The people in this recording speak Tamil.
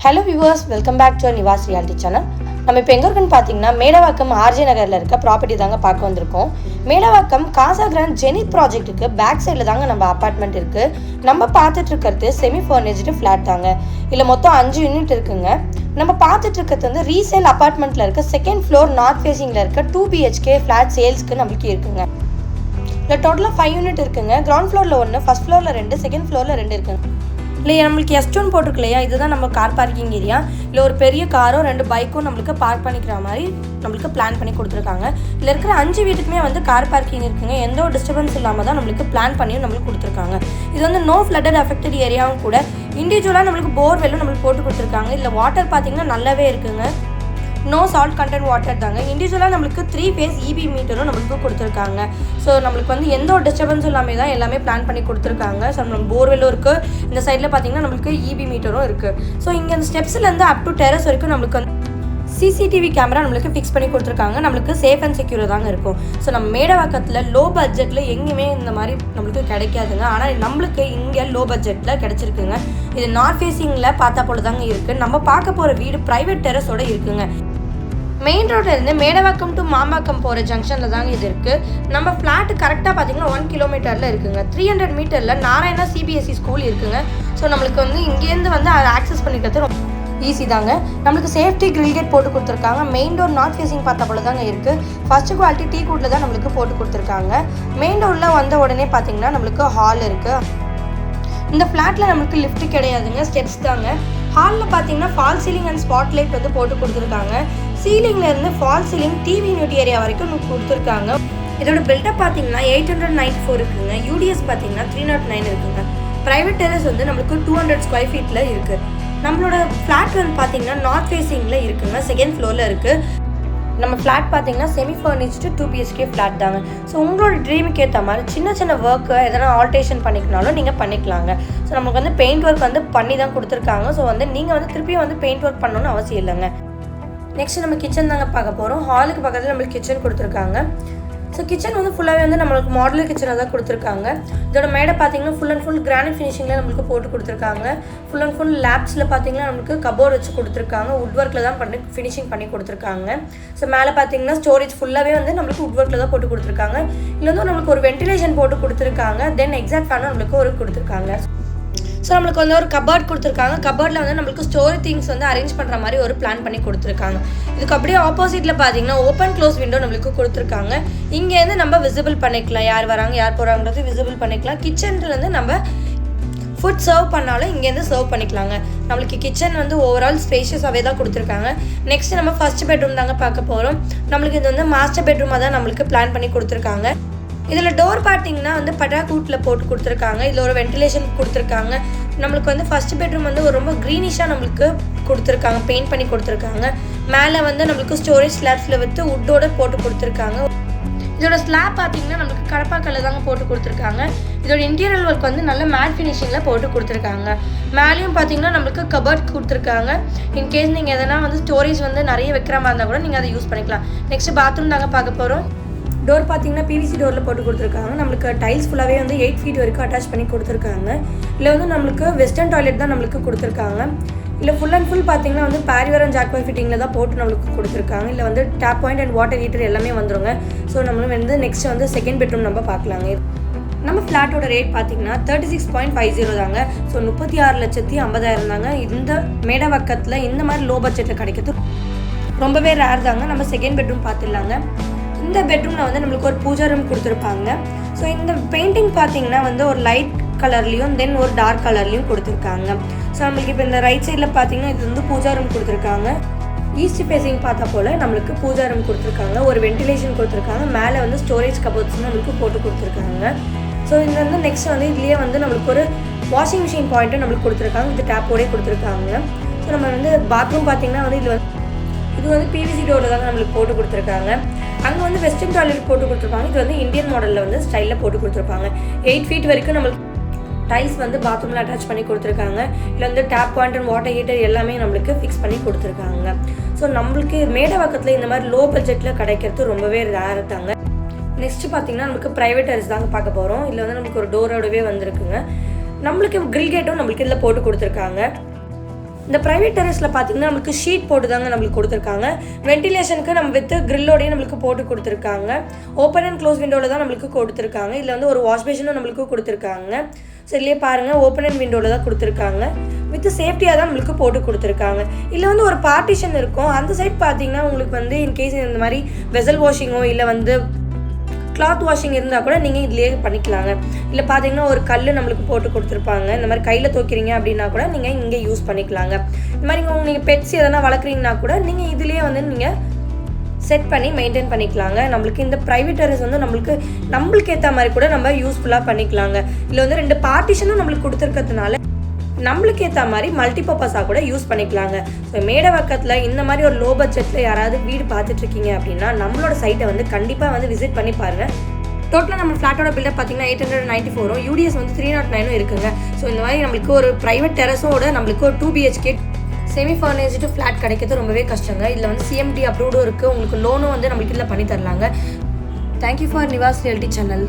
Hello viewers, welcome back to Nivas reality channel. நம்ம இப்போ எங்கே இருக்குன்னு பார்த்தீங்கன்னா மேடவாக்கம் ஆர்ஜே நகரில் இருக்க ப்ராப்பர்ட்டி தாங்க பார்க்க வந்திருக்கோம். மேடவாக்கம் காசா கிராண்ட் ஜெனித் ப்ராஜெக்ட்டுக்கு பேக் சைடில் தாங்க நம்ம அப்பார்ட்மெண்ட் இருக்குது. நம்ம பார்த்துட்டு இருக்கிறது செமி ஃபர்னிஷ்டு ஃப்ளாட் தாங்க. இல்லை மொத்தம் 5 யூனிட் இருக்குங்க. நம்ம பார்த்துட்டு இருக்கிறது வந்து ரீசேல் அப்பார்ட்மெண்ட்டில் இருக்க செகண்ட் ஃப்ளோர் நார்த் ஃபேஸிங்கில் இருக்க 2 BHK ஃப்ளாட் சேல்ஸ்க்கு நம்மளுக்கு இருக்குங்க. இல்லை டோட்டலாக 5 யூனிட் இருக்குங்க. கிரவுண்ட் ஃப்ளோரில் 1, ஃபர்ஸ்ட் ஃப்ளோரில் 2, செகண்ட் ஃப்ளோரில் 2 இருக்குங்க. இல்லையா நம்மளுக்கு S1 போட்டிருக்கு இல்லையா, இதுதான் நம்ம கார் பார்க்கிங் ஏரியா. இல்லை ஒரு பெரிய காரோ 2 பைக்கும் நம்மளுக்கு பார்க் பண்ணிக்கிற மாதிரி நம்மளுக்கு பிளான் பண்ணி கொடுத்துருக்காங்க. இதில் இருக்கிற 5 வீட்டுக்குமே வந்து கார் பார்க்கிங் இருக்குங்க. எந்த ஒரு டிஸ்டர்பன்ஸ் இல்லாமல் தான் நம்மளுக்கு பிளான் பண்ணியும் நம்மளுக்கு கொடுத்துருக்காங்க. இது வந்து நோ ஃப்ளட்டட் அஃபெக்டட் ஏரியாவும் கூட. இண்டிவிஜுவலாக நம்மளுக்கு போர்வெல்லும் நம்மளுக்கு போட்டு கொடுத்துருக்காங்க. இல்லை வாட்டர் பார்த்தீங்கன்னா நல்லாவே இருக்குங்க. நோ சால்ட் கண்டென்ட் வாட்டர் தாங்க. இண்டிவிஜுவலாக நம்மளுக்கு 3 phase EB மீட்டரும் நம்மளுக்கு கொடுத்துருக்காங்க. ஸோ நம்மளுக்கு வந்து எந்த ஒரு டிஸ்டர்பன்ஸும் இல்லாமல் தான் எல்லாமே பிளான் பண்ணி கொடுத்துருக்காங்க. ஸோ நம்மளுக்கு போர்வெல்லும் இருக்குது. இந்த சைடில் பார்த்தீங்கன்னா நம்மளுக்கு EB மீட்டரும் இருக்குது. ஸோ இங்கே அந்த ஸ்டெப்ஸ்லேருந்து அப் டு டெரஸ் வரைக்கும் நம்மளுக்கு வந்து CCTV கேமரா நம்மளுக்கு ஃபிக்ஸ் பண்ணி கொடுத்துருக்காங்க. நம்மளுக்கு சேஃப் அண்ட் செக்யூர் தாங்க இருக்கும். ஸோ நம்ம மேடவாக்கத்தில் லோ பட்ஜெட்டில் எங்கேயுமே இந்த மாதிரி நம்மளுக்கு கிடைக்காதுங்க. ஆனால் நம்மளுக்கு இங்கே லோ பட்ஜெட்டில் கிடச்சிருக்குங்க. இது நார்த் ஃபேஸிங்கில் பார்த்தா போல தாங்க இருக்குது. நம்ம பார்க்க போகிற வீடு ப்ரைவேட் டெரஸோடு இருக்குங்க. மெயின் ரோட்லேருந்து மேடவாக்கம் டு மாம்பாக்கம் போகிற ஜங்ஷனில் தாங்க இது இருக்குது. நம்ம ஃப்ளாட்டு கரெக்டாக பார்த்தீங்கன்னா 1 கிலோமீட்டரில் இருக்குங்க. 300 மீட்டரில் நாராயணா CBSE ஸ்கூல் இருக்குங்க. ஸோ நம்மளுக்கு வந்து இங்கேருந்து வந்து அதை ஆக்சஸ் பண்ணிக்கிறது ரொம்ப ஈஸி தாங்க. நம்மளுக்கு சேஃப்டி கிரில் கேட் போட்டு கொடுத்துருக்காங்க. மெயின் டோர் நார்த் ஃபேஸிங் பார்த்தா போல தாங்க இருக்குது. ஃபர்ஸ்ட் குவாலிட்டி டீ கூட்டில் தான் நம்மளுக்கு போட்டு கொடுத்துருக்காங்க. மெயின் டோரில் வந்த உடனே பார்த்தீங்கன்னா நம்மளுக்கு ஹால் இருக்குது. இந்த ஃப்ளாட்டில் நம்மளுக்கு லிஃப்ட் கிடையாதுங்க, ஸ்டெப்ஸ் தாங்க. ஹாலில் பார்த்தீங்கன்னா false ceiling and spot light வந்து போட்டு கொடுத்துருக்காங்க. சீலிங்லேருந்து false ceiling TV unit area வரைக்கும் கொடுத்துருக்காங்க. இதோட பில்டப் பார்த்தீங்கன்னா 894 இருக்குங்க. UDS பார்த்தீங்கன்னா 309 இருக்குங்க. ப்ரைவேட் டெரஸ் வந்து நம்மளுக்கு 200 ஸ்கொயர் ஃபீட்டில் இருக்குது. நம்மளோட ஃப்ளாட் வந்து பார்த்தீங்கன்னா நார்த் ஃபேஸிங்கில் இருக்குங்க. செகண்ட் ஃப்ளோரில் இருக்குது. நம்ம ஃப்ளாட் பார்த்தீங்கன்னா செமி ஃபர்னிஷ்டு 2 BHK ஃப்ளாட் தாங்க. ஸோ உங்களோட ட்ரீமுக்கு ஏற்ற மாதிரி சின்ன சின்ன ஒர்க்கு எதனா ஆல்ட்ரேஷன் பண்ணிக்கனாலும் நீங்கள் பண்ணிக்கலாங்க. ஸோ நமக்கு வந்து பெயிண்ட் ஒர்க் வந்து பண்ணி தான் கொடுத்துருக்காங்க. ஸோ வந்து நீங்கள் வந்து திருப்பியும் வந்து பெயிண்ட் ஒர்க் பண்ணணும்னு அவசியம் இல்லைங்க. நெக்ஸ்ட் நம்ம கிச்சன் தாங்க பார்க்க போகிறோம். ஹாலுக்கு பக்கத்தில் நம்மளுக்கு கிச்சன் கொடுத்துருக்காங்க. ஸோ கிச்சன் வந்து ஃபுல்லாகவே வந்து நம்மளுக்கு மாடலர் கிச்சனாக தான் கொடுத்துருக்காங்க. இதோட மேடை பார்த்தீங்கன்னா ஃபுல் அண்ட் ஃபுல் கிரானைட் ஃபினிஷிங்கில் நம்மளுக்கு போட்டு கொடுத்துருக்காங்க. ஃபுல் அண்ட் ஃபுல் லேப்ஸில் பார்த்தீங்கன்னா நம்மளுக்கு கபோர்ட் வச்சு கொடுத்துருக்காங்க. வுட் ஒர்க்கில் தான் பண்ணி ஃபினிஷிங் பண்ணி கொடுத்துருக்காங்க. ஸோ மேலே பார்த்தீங்கன்னா ஸ்டோரேஜ் ஃபுல்லாகவே வந்து நம்மளுக்கு வுட் ஒர்க்கில் தான் போட்டு கொடுத்துருக்காங்க. இதில் வந்து நம்மளுக்கு ஒரு வென்டிலேஷன் போட்டு கொடுத்துருக்காங்க. தென் எக்ஸாக்ட் ஃபேனும் நம்மளுக்கு ஒரு கொடுத்துருக்காங்க. ஸோ நம்மளுக்கு வந்து ஒரு கபோர்ட் கொடுத்துருக்காங்க. கபோர்டில் வந்து நம்மளுக்கு ஸ்டோரி திங்ஸ் வந்து அரேஞ்ச் பண்ணுற மாதிரி ஒரு பிளான் பண்ணி கொடுத்துருக்காங்க. இதுக்கு அப்படியே ஆப்போசிட்டில் பார்த்தீங்கன்னா ஓப்பன் க்ளோஸ் விண்டோ நம்மளுக்கு கொடுத்துருக்காங்க. இங்கேருந்து நம்ம விசிபிள் பண்ணிக்கலாம். யார் வராங்க யார் போகிறாங்கிறது விசிபிள் பண்ணிக்கலாம். கிச்சன்லேருந்து நம்ம ஃபுட் சர்வ் பண்ணாலும் இங்கேருந்து சர்வ் பண்ணிக்கலாங்க. நம்மளுக்கு கிச்சன் வந்து ஓவரால் ஸ்பேஷியஸாகவே தான் கொடுத்துருக்காங்க. நெக்ஸ்ட் நம்ம ஃபர்ஸ்ட் பெட்ரூம் தாங்க பார்க்க போகிறோம். நம்மளுக்கு இது வந்து மாஸ்டர் பெட்ரூமாக தான் நம்மளுக்கு பிளான் பண்ணி கொடுத்துருக்காங்க. இதில் டோர் பார்த்தீங்கன்னா வந்து பட்டாக்கூட்டில் போட்டு கொடுத்துருக்காங்க. இதில் ஒரு வென்டிலேஷன் கொடுத்துருக்காங்க. நம்மளுக்கு வந்து ஃபர்ஸ்ட் பெட்ரூம் வந்து ஒரு ரொம்ப க்ரீனிஷாக நம்மளுக்கு கொடுத்துருக்காங்க, பெயிண்ட் பண்ணி கொடுத்துருக்காங்க. மேலே வந்து நம்மளுக்கு ஸ்டோரேஜ் ஸ்லாப்ஸில் விட்டு வுட்டோட போட்டு கொடுத்துருக்காங்க. இதோட ஸ்லாப் பார்த்தீங்கன்னா நம்மளுக்கு கடப்பாக்கல்ல தாங்க போட்டு கொடுத்துருக்காங்க. இதோட இன்டீரியர் ஒர்க் வந்து நல்ல மேட் ஃபினிஷிங்கில் போட்டு கொடுத்துருக்காங்க. மேலேயும் பார்த்தீங்கன்னா நம்மளுக்கு கபோர்ட் கொடுத்துருக்காங்க. இன்கேஸ் நீங்கள் எதனா வந்து ஸ்டோரேஜ் வந்து நிறைய வைக்கிற மாதிரி இருந்தால் கூட நீங்கள் அதை யூஸ் பண்ணிக்கலாம். நெக்ஸ்ட் பாத்ரூம் தாங்க பார்க்க போகிறோம். டோர் பார்த்தீங்கன்னா PVC டோரில் போட்டு கொடுத்துருக்காங்க. நம்மளுக்கு டைல்ஸ் ஃபுல்லாகவே வந்து 8 feet வரைக்கும் அட்டாச் பண்ணி கொடுத்துருக்காங்க. இல்லை வந்து நம்மளுக்கு வெஸ்டர்ன் டாய்லெட் தான் நம்மளுக்கு கொடுத்துருக்காங்க. இல்லை ஃபுல் அண்ட் ஃபுல் பார்த்தீங்கன்னா வந்து பேரிவர் அண்ட் ஜாக்வாய் ஃபிட்டிங்கில் தான் போட்டு நம்மளுக்கு கொடுத்துருக்காங்க. இல்லை வந்து tap point and water heater எல்லாமே வந்துருங்க. ஸோ நம்மளும் வந்து நெக்ஸ்ட் வந்து செகண்ட் பெட்ரூம் நம்ம பார்க்கலாங்க. நம்ம ஃப்ளாட்டோட ரேட் பார்த்தீங்கன்னா 36.50 தாங்க. ஸோ 36,50,000 தாங்க. இந்த மேடவாக்கத்தில் இந்த மாதிரி லோ பட்ஜெட்டில் கிடைக்கிறது ரொம்பவே ரேர் தாங்க. நம்ம செகண்ட் பெட்ரூம் பார்த்துடலாங்க. இந்த பெட்ரூமில் வந்து நம்மளுக்கு ஒரு பூஜா ரூம் கொடுத்துருப்பாங்க. ஸோ இந்த பெயிண்டிங் பார்த்தீங்கன்னா வந்து ஒரு லைட் கலர்லேயும் தென் ஒரு டார்க் கலர்லேயும் கொடுத்துருக்காங்க. ஸோ நம்மளுக்கு இப்போ இந்த ரைட் சைடில் பார்த்தீங்கன்னா இது வந்து பூஜா ரூம் கொடுத்துருக்காங்க. ஈஸ்ட் ஃபேஸிங் பார்த்தா போல் நம்மளுக்கு பூஜா ரூம் கொடுத்துருக்காங்க. ஒரு வென்டிலேஷன் கொடுத்துருக்காங்க. மேலே வந்து ஸ்டோரேஜ் கபோர்ட்ஸ் நம்மளுக்கு போட்டு கொடுத்துருக்காங்க. ஸோ இது வந்து நெக்ஸ்ட் வந்து இதுலேயே வந்து நம்மளுக்கு ஒரு வாஷிங் மிஷின் பாயிண்ட்டும் நம்மளுக்கு கொடுத்துருக்காங்க. இது டேப்போடே கொடுத்துருக்காங்க. ஸோ நம்ம வந்து பாத்ரூம் பார்த்தீங்கன்னா வந்து இது வந்து PVC டோரில் தாங்க நம்மளுக்கு போட்டு கொடுத்துருக்காங்க. அங்கே வந்து வெஸ்டர்ன் டாய்லெட் போட்டு கொடுத்துருப்பாங்க. இது வந்து இந்தியன் மாடலில் வந்து ஸ்டைலில் போட்டு கொடுத்துருப்பாங்க. 8 feet வரைக்கும் நம்மளுக்கு டைல்ஸ் வந்து பாத்ரூமில் அட்டாச் பண்ணி கொடுத்துருக்காங்க. இல்லை வந்து tap point and water heater எல்லாமே நம்மளுக்கு ஃபிக்ஸ் பண்ணி கொடுத்துருக்காங்க. ஸோ நம்மளுக்கு மேடவாக்கத்தில் இந்த மாதிரி லோ பட்ஜெட்டில் கிடைக்கிறது ரொம்பவே ரேர் தாங்க. நெக்ஸ்ட் பார்த்தீங்கன்னா நமக்கு ப்ரைவேட் டெரஸ் தாங்க பார்க்க போகிறோம். இதில் வந்து நமக்கு ஒரு டோரோடவே வந்திருக்குங்க. நம்மளுக்கு கிரில் கேட்டும் நம்மளுக்கு இதில் போட்டு கொடுத்துருக்காங்க. இந்த ப்ரைவேட் டெரஸில் பார்த்தீங்கன்னா நம்மளுக்கு ஷீட் போட்டு தாங்க நம்மளுக்கு கொடுத்துருக்காங்க. வென்டிலேஷனுக்கு நம்ம வித் கிரில்லோடையும் நம்மளுக்கு போட்டு கொடுத்துருக்காங்க. ஓப்பன் அண்ட் க்ளோஸ் விண்டோவில் தான் நம்மளுக்கு கொடுத்துருக்காங்க. இதில் வந்து ஒரு வாஷ் பேஷனும் நம்மளுக்கு கொடுத்துருக்காங்க. ஸோ இதுலேயே பாருங்கள் ஓப்பன் அண்ட் விண்டோவில் தான் கொடுத்துருக்காங்க. வித் சேஃப்டியாக தான் நம்மளுக்கு போட்டு கொடுத்துருக்காங்க. இதில் வந்து ஒரு பார்ட்டிஷன் இருக்கும். அந்த சைட் பார்த்தீங்கன்னா உங்களுக்கு வந்து இன்கேஸ் இந்த மாதிரி வெசல் வாஷிங்கோ இல்லை வந்து கிளாத் வாஷிங் இருந்தால் கூட நீங்கள் இதுலேயே பண்ணிக்கலாங்க. இல்லை பார்த்தீங்கன்னா ஒரு கல் நம்மளுக்கு போட்டு கொடுத்துருப்பாங்க. இந்த மாதிரி கையில் துவைக்கிறீங்க அப்படின்னா கூட நீங்கள் இங்கே யூஸ் பண்ணிக்கலாங்க. இந்த மாதிரி நீங்கள் பெட்ஸ் எதனா வளர்க்குறீங்கன்னா கூட நீங்கள் இதுலேயே வந்து நீங்கள் செட் பண்ணி மெயின்டைன் பண்ணிக்கலாங்க. நம்மளுக்கு இந்த ப்ரைவேட் டெரஸ் வந்து நம்மளுக்கு ஏற்ற மாதிரி கூட நம்ம யூஸ்ஃபுல்லாக பண்ணிக்கலாங்க. இதில் வந்து 2 பார்ட்டிஷனும் நம்மளுக்கு கொடுத்துருக்கிறதுனால நம்மளுக்கு ஏற்ற மாதிரி மல்டிபர்பஸாக கூட யூஸ் பண்ணிக்கலாங்க. ஸோ மேடவாக்கத்தில் இந்த மாதிரி ஒரு லோ பட்ஜெட்டில் யாராவது வீடு பார்த்துட்ருக்கீங்க அப்படின்னா நம்மளோட சைட்டை வந்து கண்டிப்பாக வந்து விசிட் பண்ணி பாருங்கள். டோட்டலாக நம்ம ஃப்ளாட்டோட பில்டப் பார்த்தீங்கன்னா 894 யூடிஎஸ் வந்து 309 இருக்குங்க. ஸோ இந்த மாதிரி நம்மளுக்கு ஒரு ப்ரைவேட் டெரஸோட நம்மளுக்கு ஒரு 2 BHK செமி ஃபர்னிஷ்டு ஃப்ளாட் கிடைக்கிறது ரொம்பவே கஷ்டங்க. இதில் வந்து CMD அப்ரூவ்டும் இருக்குது. உங்களுக்கு லோனும் வந்து நம்மளுக்கு இதில் பண்ணி தரலாங்க. Thank you for Nivas realty channel.